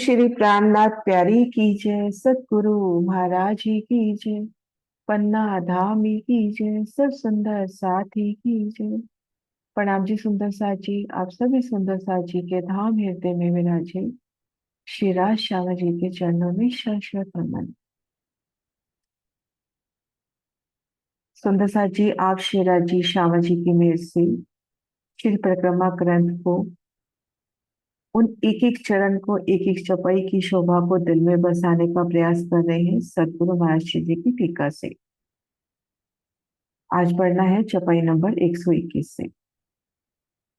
श्री प्राणनाथ प्यारी की जय, सतगुरु महाराज जी की जय, पन्ना धामी की जय, सब सुंदर साथी की जय। प्रणाम जी सुंदर साथ जी, आप सभी सुंदर साथ जी के धाम हृदय में विराजे श्री राज श्यामा जी के चरणों में शाश्वत नमन। सुंदर साथ जी, आप श्री राज जी श्यामा जी की मेहर से श्री परिक्रमा ग्रंथ को, उन एक एक चरण को, एक एक चौपाई की शोभा को दिल में बसाने का प्रयास कर रहे हैं सतगुरु महाराज जी की टीका से। आज पढ़ना है चौपाई नंबर 121 से।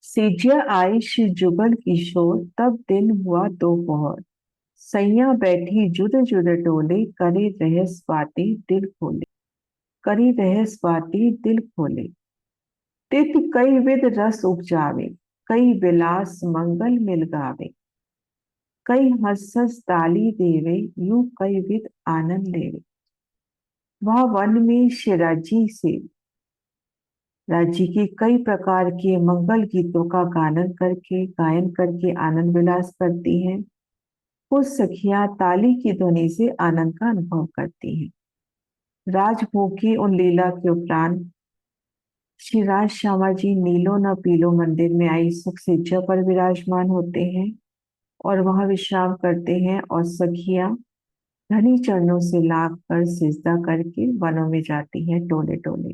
सेज्या आई श्री जुगल किशोर, तब दिन हुआ दोपहर। सैया बैठी जुद जुद डोले, करे रहस बातें दिल खोले। करी रहस बातें दिल खोले। तित कई विध रस उपजावे, कई विलास मंगल मिल गावे। कई हंस हंस ताली देवे, यूं कई विध आनंद लेवे। वह वन में शिराजी से राज्य के कई प्रकार के मंगल गीतों का गायन करके आनंद विलास करती हैं। कुछ सखियां ताली की ध्वनि से आनंद का अनुभव करती हैं। राजभोग की उन लीला के उपरांत श्री राज श्यामा जी नीलो न पीलो मंदिर में आई सुख सिज्जा पर विराजमान होते हैं और वहां विश्राम करते हैं, और सखियां धनी चरणों से लाग कर सिजदा करके वनों में जाती हैं टोले टोले,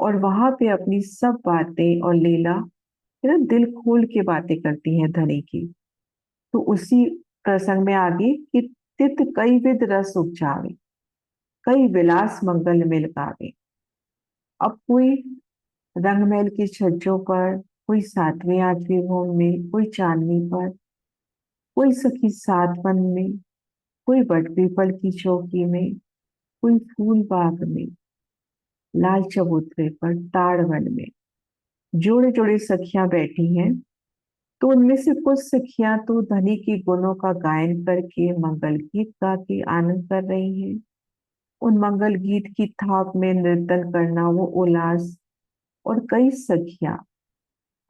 और वहां पे अपनी सब बातें और लीला दिल खोल के बातें करती हैं धनी की। तो उसी प्रसंग में आगे कि तित कई विध रस उपजावे, कई विलास मंगल मिल गावे। अब कोई रंगमहल की छज्जों पर, कोई सातवीं आठवीं भोग में, कोई चांदनी पर, कोई सखी सात वन में, कोई बट पीपल की चौकी में, कोई फूल बाग में, लाल चबूतरे पर, ताड़ वन में जोड़े जोड़े सखियां बैठी हैं। तो उनमें से कुछ सखियां तो धनी के गुणों का गायन करके मंगल गीत गा के आनंद कर रही हैं। उन मंगल गीत की थाप में नृत्य करना वो उल्लास, और कई सखियां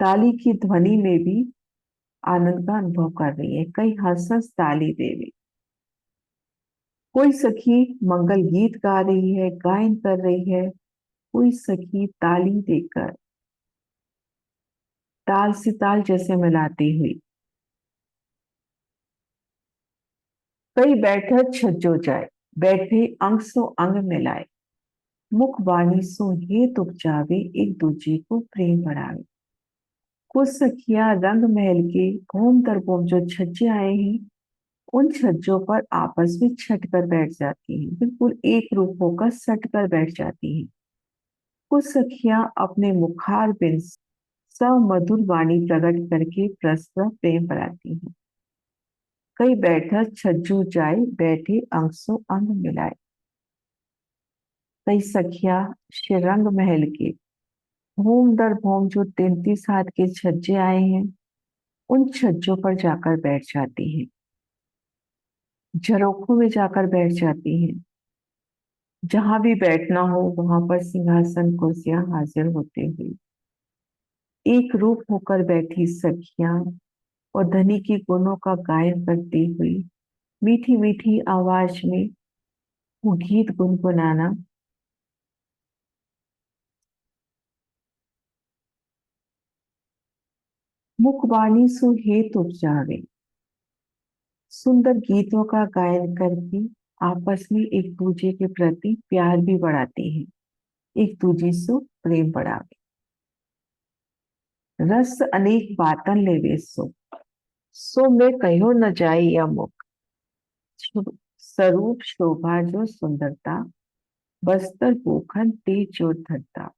ताली की ध्वनि में भी आनंद का अनुभव कर रही है। कई हंस हंस ताली दे रही। कोई सखी मंगल गीत गा रही है, गायन कर रही है। कोई सखी ताली देकर ताल से ताल जैसे मिलाती हुई। कई बैठक छज्जो जाए, बैठे अंग सो अंग मिलाए। मुख वाणी सो हेत उपजावे, एक दूजे को प्रेम बढ़ावे। कुछ सखियां रंग महल के घूम तर घूम जो छज्जे आए हैं, उन छज्जों पर आपस में छट कर बैठ जाती हैं, बिल्कुल एक रूप होकर सट कर बैठ जाती हैं। कुछ सखियां अपने मुखार बिन मधुर वाणी प्रकट करके परस्पर प्रेम बढ़ाती हैं। कई बैठक छज्जू जाए, बैठे अंग सो अंग मिलाए। कई सखियां श्रीरंग महल के भूम दर भूम जो 33 हाथ के छज्जे आए हैं, उन छज्जों पर जाकर बैठ जाती हैं, झरोखों में जाकर बैठ जाती हैं। जहां भी बैठना हो वहां पर सिंहासन कुर्सियां हाजिर होते हुए एक रूप होकर बैठी सखियां और धनी की गुणों का गायन करती हुई मीठी मीठी आवाज में वो गीत गुनगुनाना। मुखबानी सु हेत उपजावे, सुंदर गीतों का गायन करके आपस में एक दूजे के प्रति प्यार भी बढ़ाती हैं, एक दूजे से प्रेम बढ़ावे। रस अनेक बातन लेवे सो, सो में कहो न जाई या मुख। स्वरूप शोभा जो सुंदरता, बस्तर पोखन तेज जो धरता।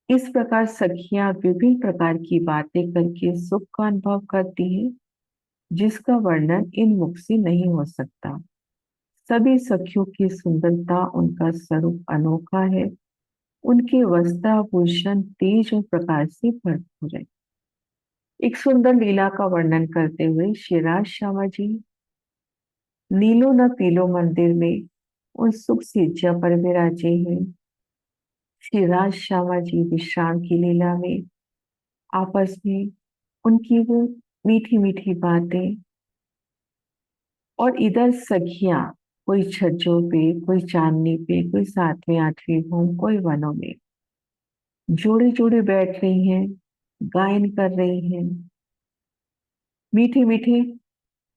इस प्रकार सखियां विभिन्न प्रकार की बातें करके सुख का अनुभव करती हैं, जिसका वर्णन इन मुख से नहीं हो सकता। सभी सखियों की सुंदरता, उनका स्वरूप अनोखा है। उनके वस्त्राभूषण तेज और प्रकाश से भरपूर है। एक सुंदर लीला का वर्णन करते हुए श्री राज श्यामा जी नीलो न पीलो मंदिर में उन सुख सिज्जा पर विराजे हैं। श्री राज श्यामा जी विश्राम की लीला में आपस में उनकी वो मीठी मीठी बातें, और इधर सखियां, कोई छज्जों पे, कोई चांदनी पे, कोई सातवें आठवीं घूम, कोई वनों में जोड़े जोड़े बैठ रही हैं, गायन कर रही हैं, मीठे मीठे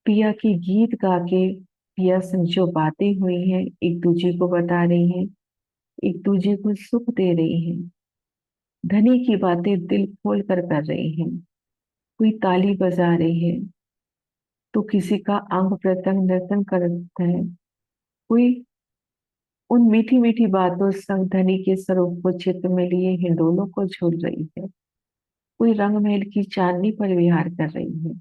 पिया की गीत गा के पिया संग जो बातें हुई हैं एक दूजे को बता रही हैं, एक दूजे को सुख दे रही हैं। धनी की बातें दिल खोल कर रही हैं। कोई ताली बजा रही है तो किसी का अंग प्रत्यंग नर्तन करता है। कोई उन मीठी मीठी बातों संग धनी के स्वरूप को चित्र में लिए हिंडोलों को झूल रही है। कोई रंग महल की चांदनी पर विहार कर रही है।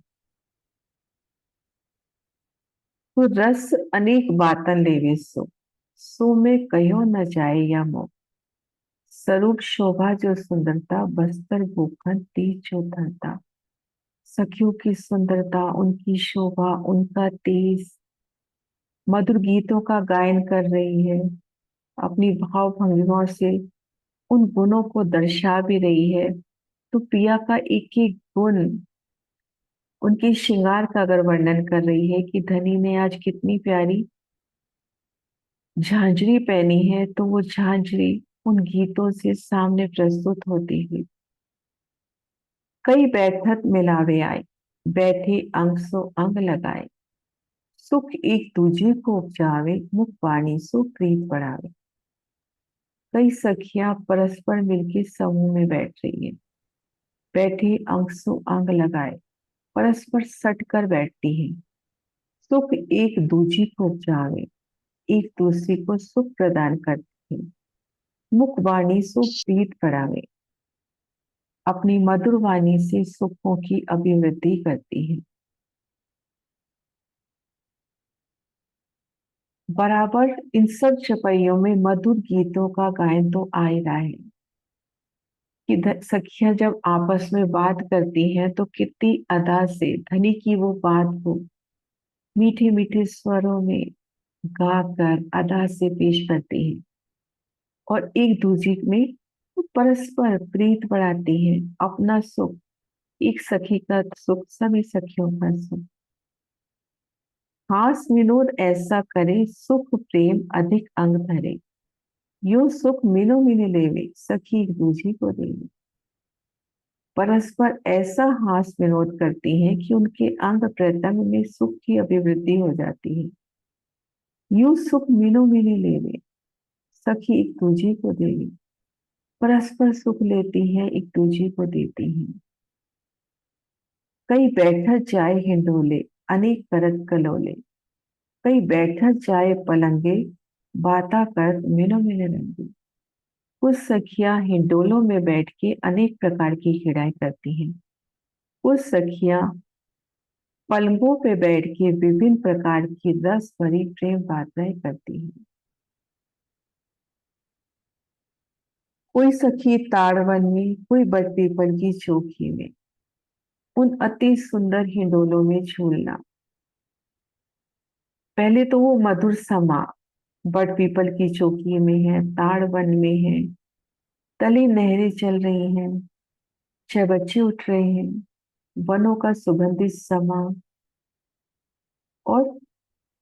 तो रस अनेक बातन लेवे सो में कहो न जाए या मोह। स्वरूप शोभा जो सुंदरता, बस्तर भूखन तीज जो धरता। सखियों की सुंदरता, उनकी शोभा, उनका तेज, मधुर गीतों का गायन कर रही है, अपनी भाव भंगिमाओं से उन गुणों को दर्शा भी रही है। तो पिया का एक एक गुण, उनके श्रृंगार का अगर वर्णन कर रही है कि धनी ने आज कितनी प्यारी झांझरी पहनी है, तो वो झांझरी उन गीतों से सामने प्रस्तुत होती हुई। कई बैठक मिलावे आए, बैठे अंग सो अंग लगाए। सुख एक दूजे को उपजावे, मुख वाणी सो प्रीत बढ़ावे। कई सखियां परस्पर मिलके समूह में बैठ रही है, बैठे अंग सो अंग लगाए, परस्पर सट कर बैठती हैं। सुख एक दूजे को उपजावे, एक दूसरे को सुख प्रदान करती है। मुख वाणी सो प्रीत बढ़ावे, अपनी मधुर वाणी से सुखों की अभिवृद्धि करती है। बराबर इन सब चपैयों में मधुर गीतों का गायन तो आ ही रहा है कि सखियां जब आपस में बात करती हैं तो कितनी अदा से धनी की वो बात को मीठे मीठे स्वरों में गाकर अदा से पेश करती हैं और एक दूसरे में वो परस्पर प्रीत बढ़ाती हैं। अपना सुख, एक सखी का सुख सभी सखियों का सुख। हास विनोद ऐसा करे, सुख प्रेम अधिक अंग धरे। यो सुख मिलो मिले लेवे, सखी एक दूजे को देवे। परस्पर ऐसा हास विनोद करती हैं कि उनके अंग प्रत्यंग में सुख की अभिवृद्धि हो जाती है। यूं सुख मिलो मिले लेवे, सखी एक दूजे को देवे। परस्पर सुख लेती है, एक दूजे को देती हैं। कई बैठक जाए हिंडोले, अनेक करत कलोले। कई बैठक जाए पलंगे, बाता कर मिलो मिले रंगे। कुछ सखियां हिंडोलों में बैठ के अनेक प्रकार की क्रीड़ाएं करती हैं। कुछ सखियां पलंगों पे बैठ के विभिन्न प्रकार की रस भरी प्रेम बातें करती हैं। कोई सखी ताड़वन में, कोई बड़ पीपल की चौकी में, उन अति सुंदर हिंडोलों में झूलना। पहले तो वो मधुर समा बड़ पीपल की चौकी में है, ताड़वन में है, तली नहरें चल रही हैं, छह बच्चे उठ रहे हैं, वनों का सुगंधित समा और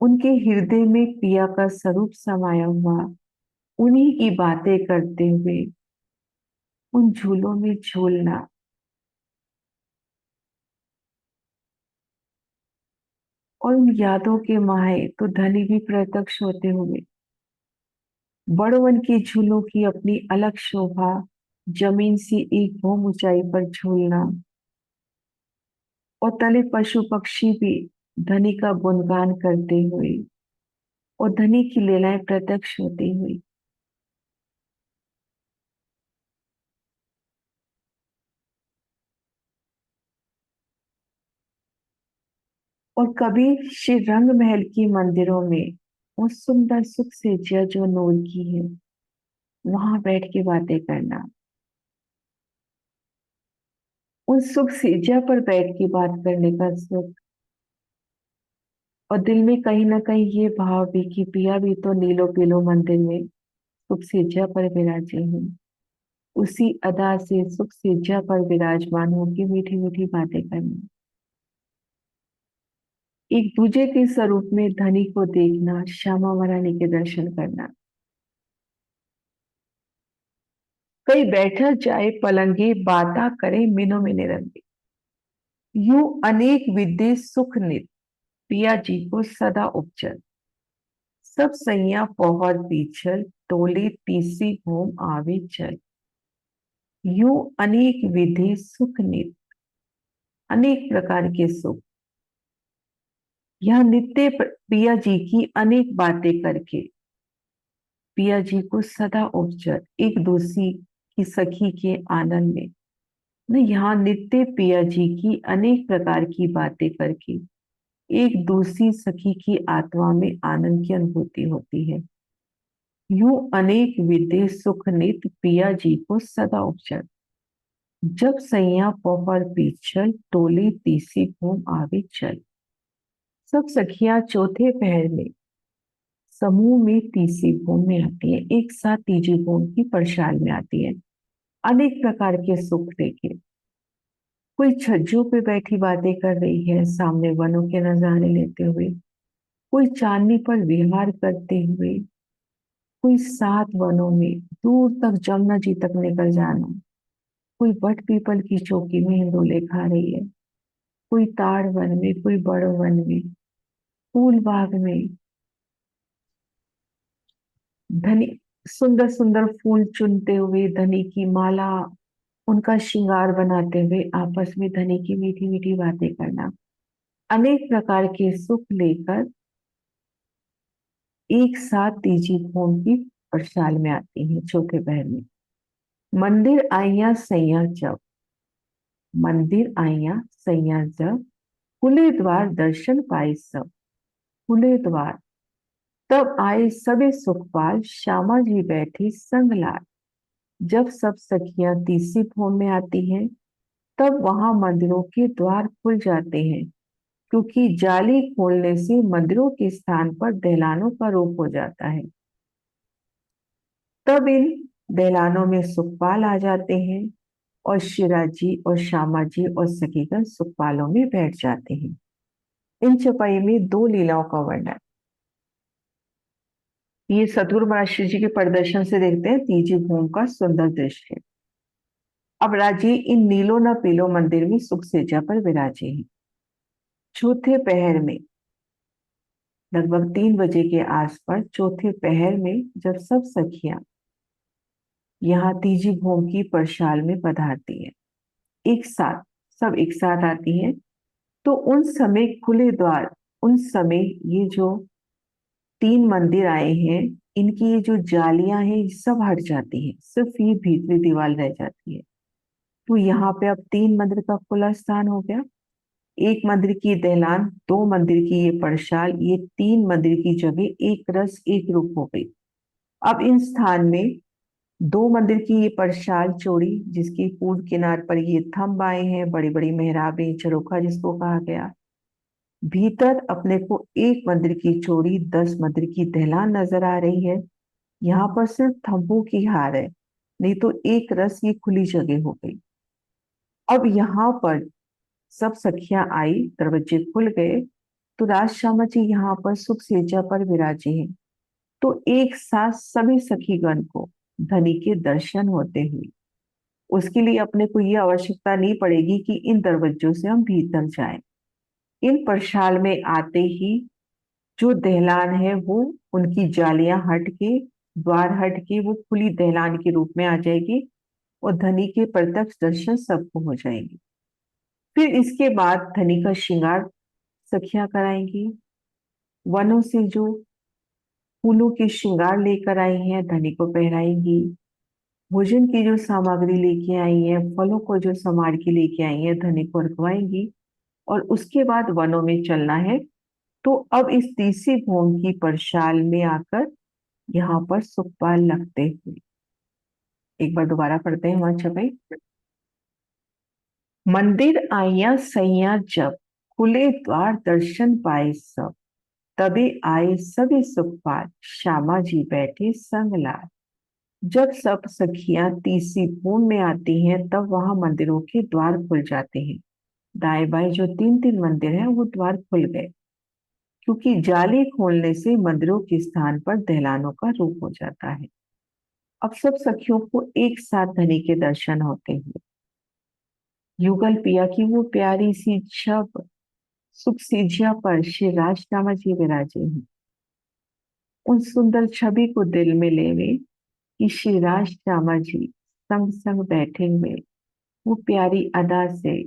उनके हृदय में पिया का स्वरूप समाया हुआ, उन्हीं की बातें करते हुए उन झूलों में झूलना। और उन यादों के माहे तो धनी भी प्रत्यक्ष होते हुए बड़वन के झूलों की अपनी अलग शोभा, जमीन से एक भौम ऊंचाई पर झूलना और तले पशु पक्षी भी धनी का गुणगान करते हुए और धनी की लीलाएं प्रत्यक्ष होती हुई। और कभी श्री रंग महल की मंदिरों में उस सुंदर सुख से जो नूर की है, वहां बैठ के बातें करना, उन सुख सेजा पर बैठ के बात करने का सुख। और दिल में कहीं ना कहीं ये भाव भी कि पिया भी तो नीलो पीलो मंदिर में सुख सेजा पर विराजे हैं, उसी अदा से सुख सेजा पर विराजमान होकर मीठी मीठी बातें करना। एक दूजे के स्वरूप में धनी को देखना, श्यामा महारानी के दर्शन करना। कई बैठा जाए पलंगे, बाता करे मिनो मिने रंगे। यूं अनेक विद्य सुख नित, पिया जी को सदा उपजल। सब सैया पौहर पीछल, टोले तीसी घूम आवे चल। यूं अनेक विधि सुख नित, अनेक प्रकार के सुख, यह नित्य पिया जी की अनेक बातें करके पिया जी को सदा उपजल, एक दूसरी की सखी के आनंद में। न यहाँ नित्य पिया जी की अनेक प्रकार की बातें करके एक दूसरी सखी की आत्मा में आनंद की अनुभूति होती है। यूं अनेक विद्य सुख नित, पिया जी को सदा उपजल। जब सैया पौहर पीछल, टोली तीसी घूम आवे चल। सब सखियां चौथे पहर में समूह में तीसी घूम में आती है, एक साथ तीजी घूम की परछाल में आती है, अनेक प्रकार के सुख लेके। कोई छज्जों पे बैठी बातें कर रही है, सामने वनों के नजारे लेते हुए। कोई चांदनी पर विहार करते हुए। कोई सात वनों में दूर तक जमुना जी तक निकल जाना। कोई बट पीपल की चौकी में हिंडोले खा रही है। कोई ताड़ वन में, कोई बड़ वन में, फूल बाग में। धनी सुंदर सुंदर फूल चुनते हुए, धनी की माला, उनका श्रृंगार बनाते हुए आपस में धनी की मीठी मीठी बातें करना। अनेक प्रकार के सुख लेकर एक साथ तीजी घूम की परछाल में आती है चौथे पहर में। मंदिर आइया सैया जब, मंदिर आइया सैया जब, खुले द्वार दर्शन पाए सब। खुले द्वार, तब आए सबे सुखपाल, श्यामा जी बैठी संग लाल। जब सब सखियां तीसरी भूमि में आती हैं, तब वहां मंदिरों के द्वार खुल जाते हैं, क्योंकि जाली खोलने से मंदिरों के स्थान पर दहलानों का रूप हो जाता है। तब इन दहलानों में सुखपाल आ जाते हैं और शिवराज जी और श्यामा जी और सखीगण सुखपालों में बैठ जाते हैं। इन चौपाई में दो लीलाओं का वर्णन, ये सतगुरु महाराज श्री जी के प्रदर्शन से देखते हैं तीजी भूमि का सुंदर दृश्य है। अब राजी इन नीलो न पीलो मंदिर में सुख सेजा पर विराजे हैं। चौथे पहर में लगभग 3 बजे के आसपास, चौथे पहर में जब सब सखियां यहाँ तीजी भूमि की परछाल में पधारती हैं, एक साथ, सब एक साथ आती हैं, तो उन समय खुले द्वार, उन समय ये जो 3 मंदिर आए हैं, इनकी ये जो जालियां हैं ये सब हट जाती हैं, सिर्फ ये भीतरी दीवार रह जाती है। तो यहाँ पे अब 3 मंदिर का खुला स्थान हो गया। एक मंदिर की दहलान, 2 मंदिर की ये परछाल, ये 3 मंदिर की जगह एक रस एक रूप हो गई। अब इन स्थान में 2 मंदिर की ये परछाल चौड़ी, जिसकी पूर्व किनार पर ये थंब आए हैं, बड़ी बड़ी मेहराबें, झरोखा जिसको कहा गया। भीतर अपने को 1 मंदिर की चौड़ी 10 मंदिर की दहलान नजर आ रही है। यहाँ पर सिर्फ थंबों की हार है, नहीं तो एक रस ये खुली जगह हो गई। अब यहाँ पर सब सखियां आई, दरवाजे खुल गए, तो राज श्यामा जी यहाँ पर सुख सेजा पर विराजे हैं। तो एक साथ सभी सखीगण को धनी के दर्शन होते हुए, उसके लिए अपने को ये आवश्यकता नहीं पड़ेगी कि इन दरवाजों से हम भीतर जाएं। इन परछाल में आते ही जो दहलान है वो, उनकी जालियां हट के, द्वार हट के वो खुली दहलान के रूप में आ जाएगी और धनी के प्रत्यक्ष दर्शन सबको हो जाएंगे। फिर इसके बाद धनी का श्रृंगार सखियां कराएंगी। वनों से जो फूलों के श्रृंगार लेकर आई हैं, धनी को पहनाएंगी। भोजन की जो सामग्री लेके आई हैं, फलों को जो संवार के लेके आई हैं, धनी को रखवाएंगी। और उसके बाद वनों में चलना है। तो अब इस तीसरी भूमि की परछाल में आकर यहाँ पर सुखपाल लगते हुए, एक बार दोबारा पढ़ते हैं वहां छपे। मंदिर आइया सैया जब, खुले द्वार दर्शन पाए सब। तबे आए सभी सुखपाल, श्यामा जी बैठे संग लाल। जब सब सखियां तीसरी भूमि में आती हैं, तब वहां मंदिरों के द्वार खुल जाते हैं। दाएं बाएं जो 3 3 मंदिर हैं वो द्वार खुल गए। क्योंकि जाली खोलने से मंदिरों के स्थान पर दहलानों का रूप हो जाता है। अब सब सखियों को एक साथ धनी के दर्शन होते हुए युगल पिया की वो प्यारी सी छब सुख सिजिया पर श्री राजनामा जी विराजे हैं। उन सुंदर छवि को दिल में लेवे कि श्री राजनामा जी संग संग बैठे हुए वो प्यारी अदा से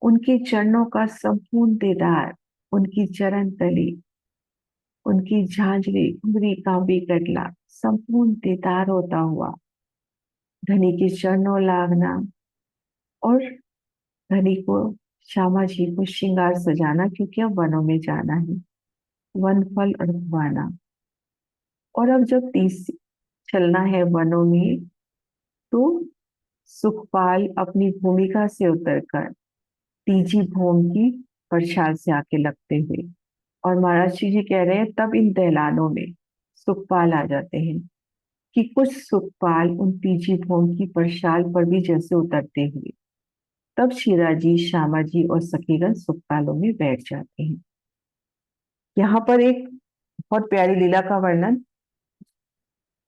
उनके चरणों का संपूर्ण दीदार, उनकी चरण तली, उनकी झांझरी घुंघरी कांबी कटला संपूर्ण दीदार होता हुआ धनी के चरणों लागना और धनी को श्यामा जी को श्रृंगार सजाना, क्योंकि अब वनों में जाना है, वन फल अड़वाना। और अब जब तीस चलना है वनों में, तो सुखपाल अपनी भूमिका से उतरकर तीजी भूमि की परछाल से आके लगते हुए, और महाराज जी कह रहे हैं तब इन दहलानों में सुखपाल आ जाते हैं कि कुछ सुखपाल उन तीजी भूमि की परछाल पर भी जैसे उतरते हुए तब शिराजी श्यामा जी और सखीगण सुखपालों में बैठ जाते हैं। यहाँ पर एक बहुत प्यारी लीला का वर्णन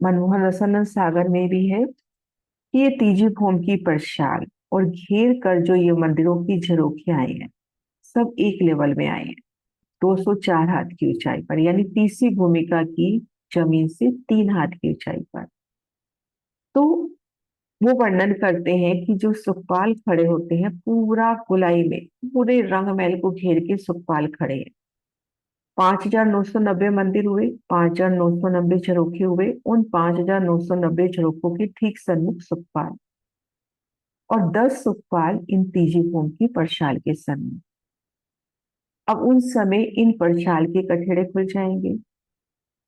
मनमोहन रसानंद सागर में भी है कि ये तीजी भूमि की परछाल और घेर कर जो ये मंदिरों की झरोखियां आई हैं, सब एक लेवल में आई हैं, 204 हाथ की ऊंचाई पर, यानी तीसरी भूमिका की जमीन से 3 हाथ की ऊंचाई पर। तो वो वर्णन करते हैं कि जो सुखपाल खड़े होते हैं पूरा गोलाई में, पूरे रंग महल को घेर के सुखपाल खड़े हैं। 5,990 मंदिर हुए, 5,990 झरोखे हुए, उन 5,990 झरोखों के ठीक सन्मुख सुखपाल, और 10 सुखपाल इन तीजी भूमि की परछाल के सन्मुख। अब उन समय इन परछाल के कठेड़े खुल जाएंगे,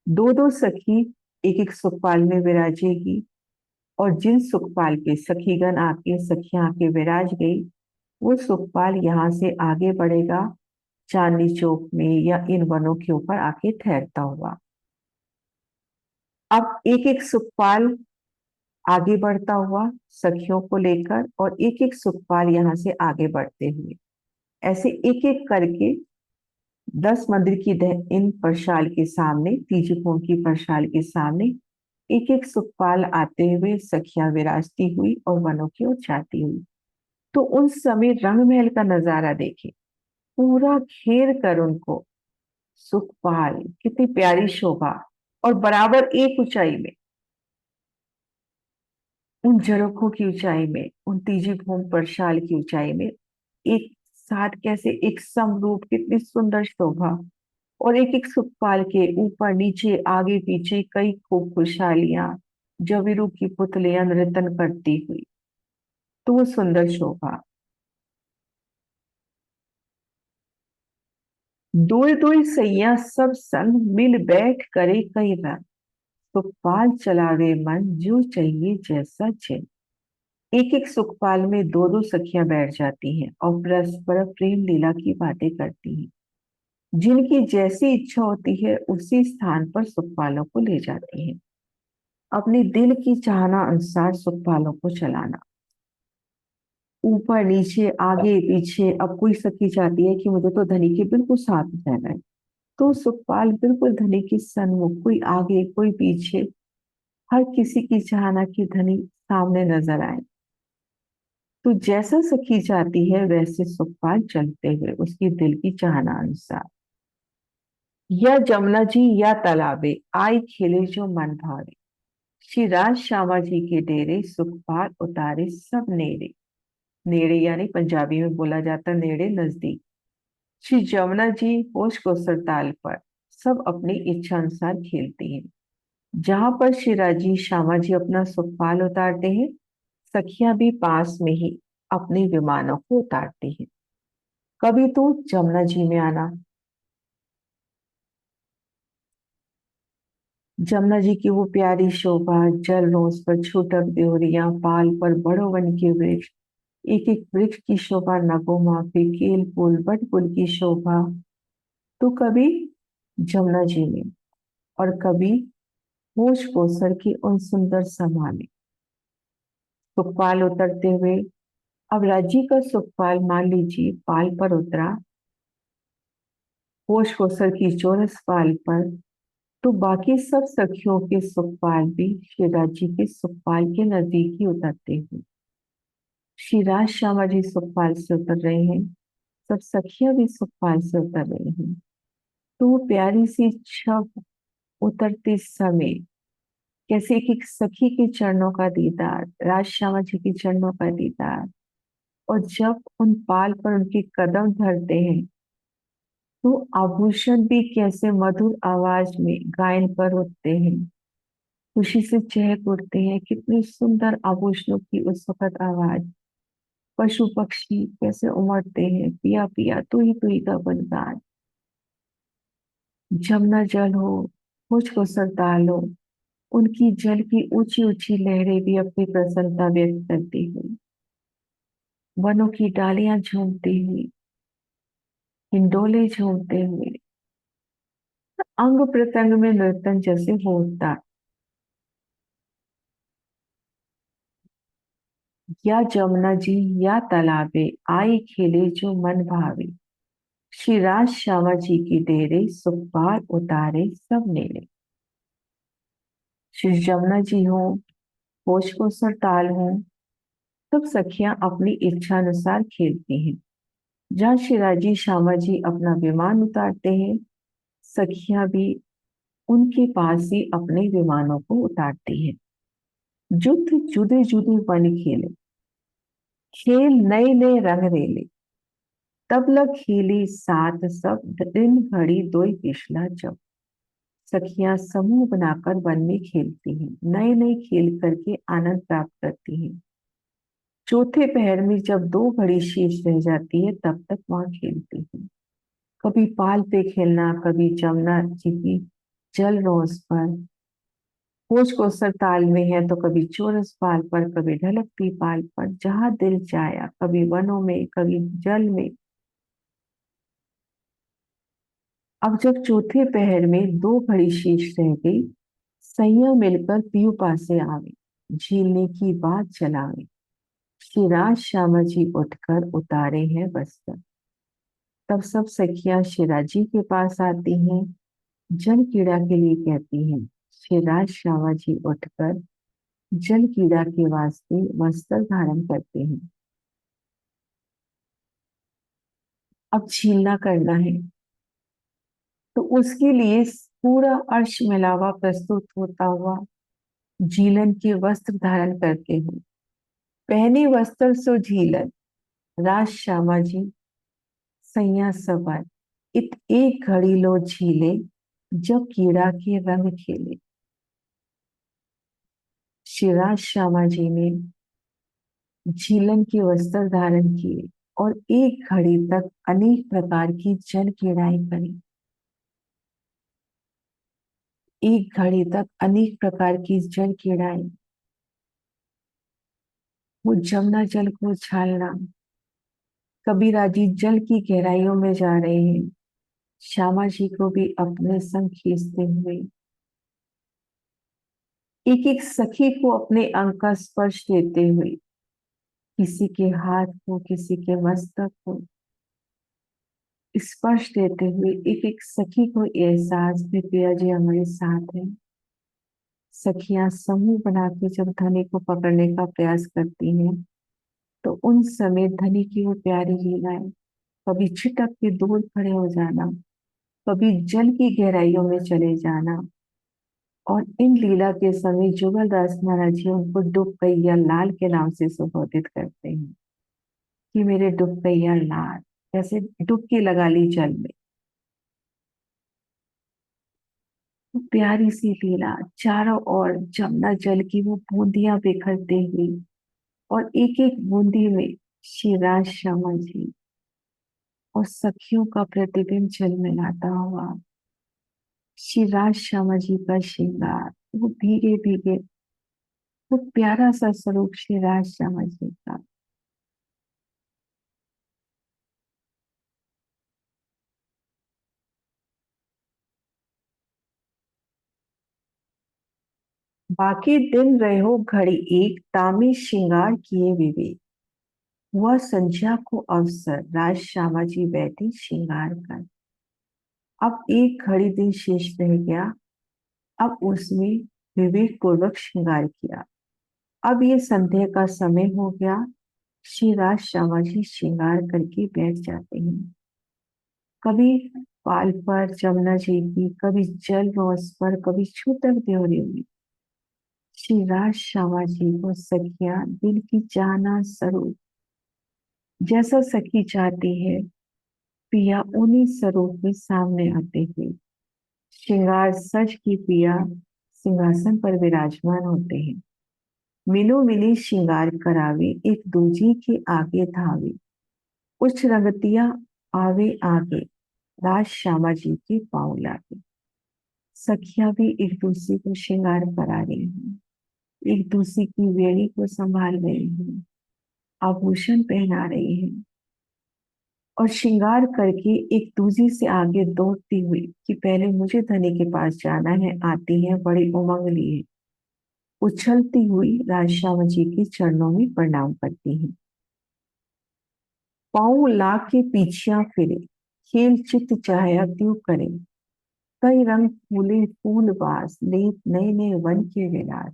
दो दो सखी एक एक सुखपाल में विराजेगी, और जिन सुखपाल के सखीगण आके सखियां आके विराज गई, वो सुखपाल यहाँ से आगे बढ़ेगा चांदनी चौक में या इन वनों के ऊपर आके ठहरता हुआ। अब एक एक सुखपाल आगे बढ़ता हुआ सखियों को लेकर, और एक एक सुखपाल यहाँ से आगे बढ़ते हुए, ऐसे एक एक करके 10 मंदिर की इन परछाल के सामने, तीजी भूमि की परछाल के सामने एक एक सुखपाल आते हुए सखियां विराजती हुई और वनों की ओर जाती हुई। तो उन समय रंग महल का नजारा देखे, पूरा घेर कर उनको सुखपाल, कितनी प्यारी शोभा, और बराबर एक ऊंचाई में, उन झरोखों की ऊंचाई में, उन तीजी भूमि परछाल की ऊंचाई में एक साथ कैसे एक समरूप, कितनी सुंदर शोभा, और एक एक सुखपाल के ऊपर नीचे आगे पीछे कई खूब खुशहालियां, जवीरू की पुतलियां नृतन करती हुई, तो वो सुंदर शोभा। दुई दुई सैया सब संग मिल बैठ करे कई रंग, सुखपाल चलावे मन जो चाहिए जैसा चिन। एक एक सुखपाल में दो दो सखियां बैठ जाती हैं और परस्पर प्रेम लीला की बातें करती हैं। जिनकी जैसी इच्छा होती है उसी स्थान पर सुखपालों को ले जाती हैं, अपने दिल की चाहना अनुसार सुखपालों को चलाना, ऊपर नीचे आगे पीछे। अब कोई सखी चाहती है कि मुझे तो धनी के बिल्कुल साथ रहना है, तो सुखपाल बिल्कुल धनी के सन्मुख, कोई आगे कोई पीछे, हर किसी की चाहना कि धनी सामने नजर आए। तो जैसा सखी चाहती है वैसे सुखपाल चलते हुए उसकी दिल की चाहना अनुसार, या जमुना जी या तालाबे आई खेले जो मन भावे, श्री राज श्यामा जी के डेरे सुखपाल उतारे सब नेड़े। नेड़े यानी पंजाबी में बोला जाता नेड़े, नजदीक। श्री जमुना जी होश को सरताल पर सब अपनी इच्छा अनुसार खेलती हैं। जहां पर श्री राजी श्यामा जी अपना सुखपाल उतारते हैं, सखियां भी पास में ही अपने विमानों को उतारती हैं। कभी तो जमुना जी में आना, जमुना जी की वो प्यारी शोभा, जल रोज पर छूटक देवरिया, पाल पर बड़ो वन के वृक्ष, एक एक वृक्ष की शोभा, नगो माफी केल पुल बटपुल की शोभा। तो कभी जमुना जी में, और कभी होश कोसर की उन सुंदर सभा में सुखपाल उतरते हुए। अब राज्य का सुखपाल मान लीजिए पाल पर उतरा, होश कोसर की चौरस पाल पर, तो बाकी सब सखियों के सुखपाल भी शिवराज जी के सुखपाल के नजदीक ही उतरते हैं। श्रीराज श्यामा जी सुखपाल से उतर रहे हैं, सब सखियां भी सुखपाल से उतर रही हैं। तो वो प्यारी सी छब उतरते समय कैसे एक एक सखी के चरणों का दीदार, राज श्यामा जी के चरणों का दीदार, और जब उन पाल पर उनके कदम धरते हैं तो आभूषण भी कैसे मधुर आवाज में गायन पर उठते हैं, खुशी से चहक उठते हैं। कितनी सुंदर आभूषणों की उस वक्त आवाज। पशु पक्षी कैसे उमड़ते हैं, पिया पिया तू ही का गुणगान। जमुना जल हो, मुझको सरताल हो, उनकी जल की ऊंची ऊंची लहरें भी अपनी प्रसन्नता व्यक्त करती हुई, वनों की डालियां झूमती हुई, हिंडोले झूमते हुए, अंग प्रत्यंग में नर्तन जैसे हो उठता। या जमुना जी या तालाबे, आई खेले जो मन भावे, श्री राज श्यामा जी की डेरे, सुखपाल उतारे सब नेड़े। श्री जमुना जी हो, होश को सरताल हो, सब सखियां अपनी इच्छा अनुसार खेलती हैं। जहाँ शिवाजी श्यामा जी अपना विमान उतारते हैं, सखियां भी उनके पास ही अपने विमानों को उतारती हैं। युद्ध जुदे जुदे वन खेले, खेल नए नए रंग रेले, तब लग खेली साथ सब, दिन घड़ी दोई पिछला जब। सखियां समूह बनाकर वन में खेलती हैं, नए नए खेल करके आनंद प्राप्त करती हैं। चौथे पहर में जब दो घड़ी शेष रह जाती है तब तक वहां खेलती हैं। कभी पाल पे खेलना, कभी जमुना जी की जल रोज पर, होश को सरताल में है तो कभी चौरस पाल पर, कभी ढलकती पाल पर, जहां दिल चाया, कभी वनों में कभी जल में। अब जब चौथे पहर में दो घड़ी शेष रह गई, सैया मिलकर पीयू पासे आवे, झीलने की बात चलावे, शिराज श्यामा जी उठकर उतारे हैं बस्तर। तब सब सखियां शिराजी के पास आती हैं, जल कीड़ा के लिए कहती हैं। शिवराज श्यामा जी उठकर जल कीड़ा के वास्ते वस्त्र धारण करते हैं। अब छीलना करना है तो उसके लिए पूरा अर्श मिलावा प्रस्तुत होता हुआ झीलन के वस्त्र धारण करते हैं। पहने वस्त्र सो झीलन, राज श्यामा जी सैया सवर, इत एक घड़ी लो झीले, जब कीड़ा के रंग खेले। शिवराज श्यामा जी ने झीलन के वस्त्र धारण किए और एक घड़ी तक अनेक प्रकार की जल क्रीड़ाएं करी। एक घड़ी तक अनेक प्रकार की जल क्रीड़ाएं, वो जमुना जल को उछालना, कबीरा जी जल की गहराइयों में जा रहे हैं, श्यामा जी को भी अपने संग खींचते हुए, एक एक सखी को अपने अंग का स्पर्श देते हुए, किसी के हाथ को, किसी के मस्तक को स्पर्श देते हुए, एक एक सखी को एहसास भी पिया जी हमारे साथ है। सखियां समूह बना के जब धनी को पकड़ने का प्रयास करती हैं तो उन समय धनी की वो प्यारी लीलाएं, कभी छिटक के दूर खड़े हो जाना, कभी जल की गहराइयों में चले जाना, और इन लीला के समय जुगल दास महाराज जी उनको डुबकैया लाल के नाम से संबोधित करते हैं कि मेरे डुबकैया लाल, जैसे डुबकी लगा ली जल में। वो प्यारी सी लीला, चारों ओर जमुना जल की वो बूंदियां बिखरते हुए, और एक एक बूंदी में शिवराज श्यामा जी और सखियों का प्रतिबिंब झलमिलाता हुआ, शिवराज श्यामा जी का श्रृंगार, वो भीगे भीगे, वो प्यारा सा स्वरूप शिवराज श्यामा जी का। बाकी दिन रहो घड़ी एक, तामे श्रृंगार किए विवेक, हुआ संध्या को अवसर, राज श्यामा जी बैठी श्रृंगार कर। अब एक घड़ी दिन शेष रह गया। अब उसमें विवेक पूर्वक श्रृंगार किया। अब ये संध्या का समय हो गया। श्री राज श्यामा जी श्रृंगार करके बैठ जाते हैं। कभी पाल पर जमुना जी की, कभी जल रोस पर, कभी छूतक देवरी में। श्री राज श्यामा जी को सखिया दिल की चाहना स्वरूप, जैसा सखी चाहती है पिया उन्हीं स्वरूप में सामने आते हुए श्रृंगार सज की पिया सिंहासन पर विराजमान होते हैं। मिलो मिली श्रृंगार करावे, एक दूजी के आगे धावे, उच्च रंगतिया आवे आगे, राज श्यामा जी के पाँव लागे। सखियां भी एक दूसरे को श्रृंगार करा रही हैं, एक दूसरे की वेणी को संभाल रही हैं, आभूषण पहना रही हैं और श्रृंगार करके एक दूसरे से आगे दौड़ती हुई कि पहले मुझे धनी के पास जाना है, आती है बड़ी उमंग लिए, उछलती हुई राजश्याम जी के चरणों में प्रणाम करती है। पाँव ला के पीछिया फिरे, खेल चित चाहया त्यों करे, कई रंग फूले फूल बास, लेत नए नए वन के विलास।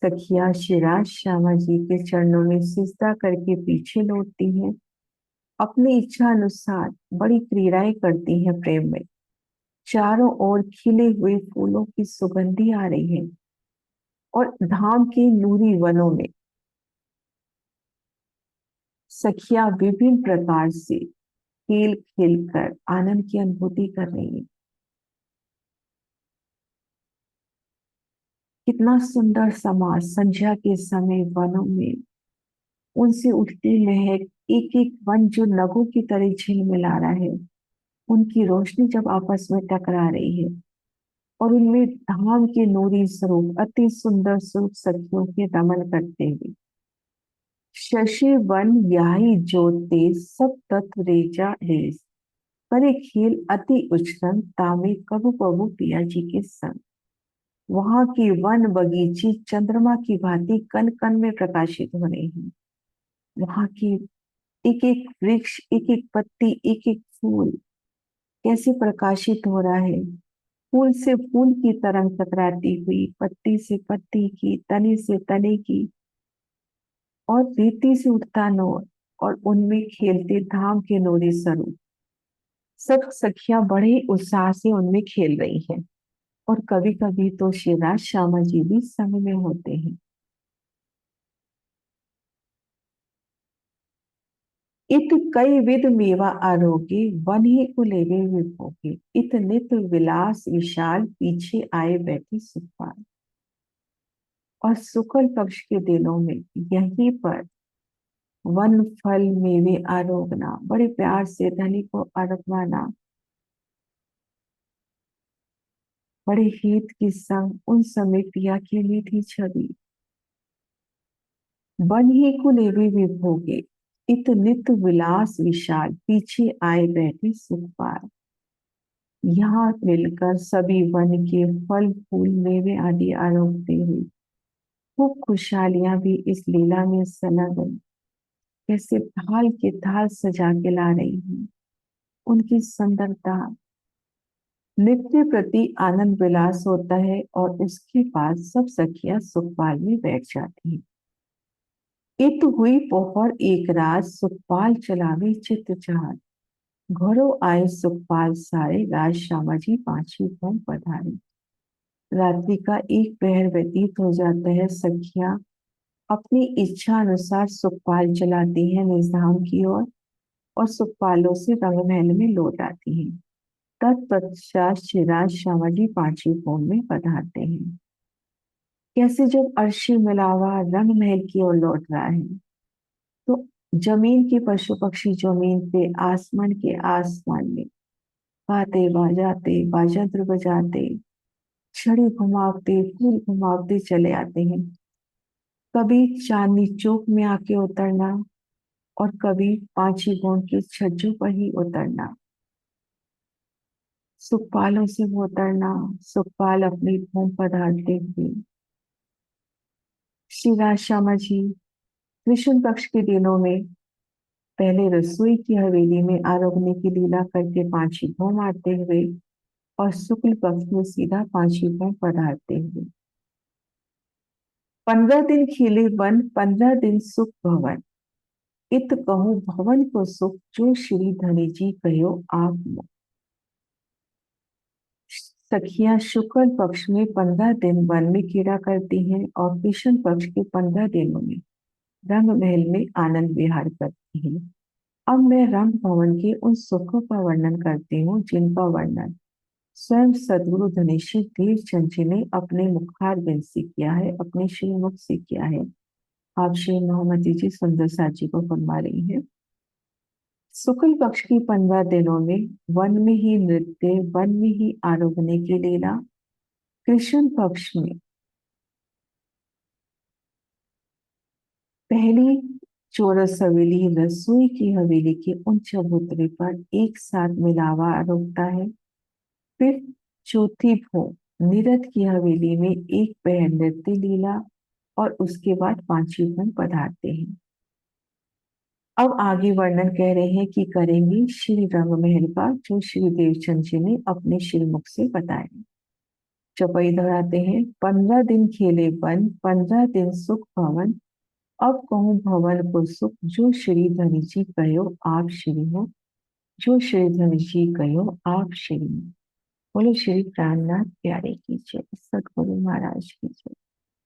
सखिया शिराज श्यामा जी के चरणों में सिजदा करके पीछे लौटती हैं, अपनी इच्छा अनुसार बड़ी क्रीड़ाएं करती हैं प्रेम में। चारों ओर खिले हुए फूलों की सुगंधी आ रही है और धाम के नूरी वनों में सखियां विभिन्न प्रकार से खेल खेल कर आनंद की अनुभूति कर रही है। कितना सुंदर समाज संध्या के समय वनों में उनसे उठती महक, एक एक वन जो नगों की तरह झिलमिला रहा है, उनकी रोशनी जब आपस में टकरा रही है और उनमें धाम के नूरी स्वरूप अति सुंदर स्वरूप सखियों के रमन करते हुए। शशि वन याही जोते, सब तत्व रेजा रेस, करे खेल अति उच्चतम, तामे कबू कबू पिया जी के संग। वहां की वन बगीचे चंद्रमा की भांति कण कण में प्रकाशित हो रहे हैं। वहां की एक एक वृक्ष, एक एक पत्ती, एक एक फूल कैसे प्रकाशित हो रहा है। फूल से फूल की तरंग टकराती हुई, पत्ती से पत्ती की, तने से तने की, और रेती से उठता नौर और उनमें खेलते धाम के नूरी स्वरूप। सब सखियां बड़े उत्साह से उनमें खेल रही हैं और कभी कभी तो शिवराज श्यामा जी भी संग में होते हैं। इत कई विध मेवा आरोगे, वन ही कुलेवे विभोगे, इत नित विलास विशाल, पीछे आए बैठी सुखपाल। और शुक्ल पक्ष के दिनों में यहीं पर वन फल मेवे आरोगना, बड़े प्यार से धनी को आरगवाना, बड़े हित के संग उन समय पिया की मीठी छवि। बन ही कुलेवी विभोगे, इत नित विलास विशाल, पीछे आए बैठे सुख पार। यहाँ मिलकर सभी वन के फल फूल मेवे आदि आरोगते हुए खूब खुशहालियां भी इस लीला में सना गई। कैसे थाल के थाल सजा के ला रही हैं। उनकी सुंदरता, नित्य प्रति आनंद विलास होता है और उसके बाद सब सखियां सुखपाल में बैठ जाती हैं। इत हुई पोहर एक रात, सुखपाल चलावे चित्त चार, घरों आए सुखपाल सारे, राज श्यामा जी पांचवी भूम पधारे। रात्रि का एक पहर व्यतीत हो जाता है। सखियां अपनी इच्छा अनुसार सुखपाल चलाती हैं निज धाम की ओर और सुखपालों से रंगमहल में लौट आती हैं। तत्पश्चात श्रीराज श्यामा जी पांचवी भूम में पधारते हैं। कैसे जब अर्शी मिलावा रंग महल की ओर लौट रहा है तो जमीन के पशु पक्षी जमीन पे, आसमान के आसमान में गाते बाजाते, बाजंत्र बजाते, छड़ी घुमावते, फूल घुमावते चले आते हैं। कभी चांदनी चौक में आके उतरना और कभी पांची गोंड के छज्जों पर ही उतरना। सुखपालों से वो उतरना, सुखपाल अपनी भूम पधारते हुए। श्री राज श्यामा जी कृष्ण पक्ष के दिनों में पहले रसोई की हवेली में आरोगने की लीला करके पांची भों मारते हुए और शुक्ल पक्ष में सीधा पांची भों पधारते हुए। 15 दिन खिले वन 15 दिन सुख भवन। इत कहूँ भवन को सुख जो श्री धनी जी कहो आप मोह। सखियां शुक्ल पक्ष में 15 दिन वन में कीड़ा करती हैं और कृष्ण पक्ष के 15 दिनों में रंग महल में आनंद विहार करती हैं। अब मैं रंग भवन के उन सुखों का वर्णन करती हूँ जिनका वर्णन स्वयं सदगुरु धनेश्वर देवचंद जी ने अपने मुखार बिंद से किया है, अपने श्रीमुख से किया है। आप श्री मोहम्मद जी सुंदर साथ जी को फरमा रही हैं। शुक्ल पक्ष की 15 दिनों में वन में ही नृत्य, वन में ही आरोगने की लीला। कृष्ण पक्ष में पहली चौरस हवेली रसोई की हवेली के उन चबूतरे पर एक साथ मिलावा आरोगता है। फिर चौथी भो निरत की हवेली में एक पहर नृत्य लीला और उसके बाद पांचवी भो पधारते हैं। अब आगे वर्णन कह रहे हैं कि करेंगे श्री रंग महल का जो श्री देवचंद जी ने अपने श्रीमुख से बताया। चौपाई दोहराते हैं। 15 दिन खेले वन 15 दिन सुख भवन। अब कहूँ भवन को सुख जो श्री धनी जी कहो आप श्री हो। जो श्री धनी जी कहो आप श्री हो। बोले श्री प्राणनाथ प्यारे की जय, सतगुरु महाराज की जय।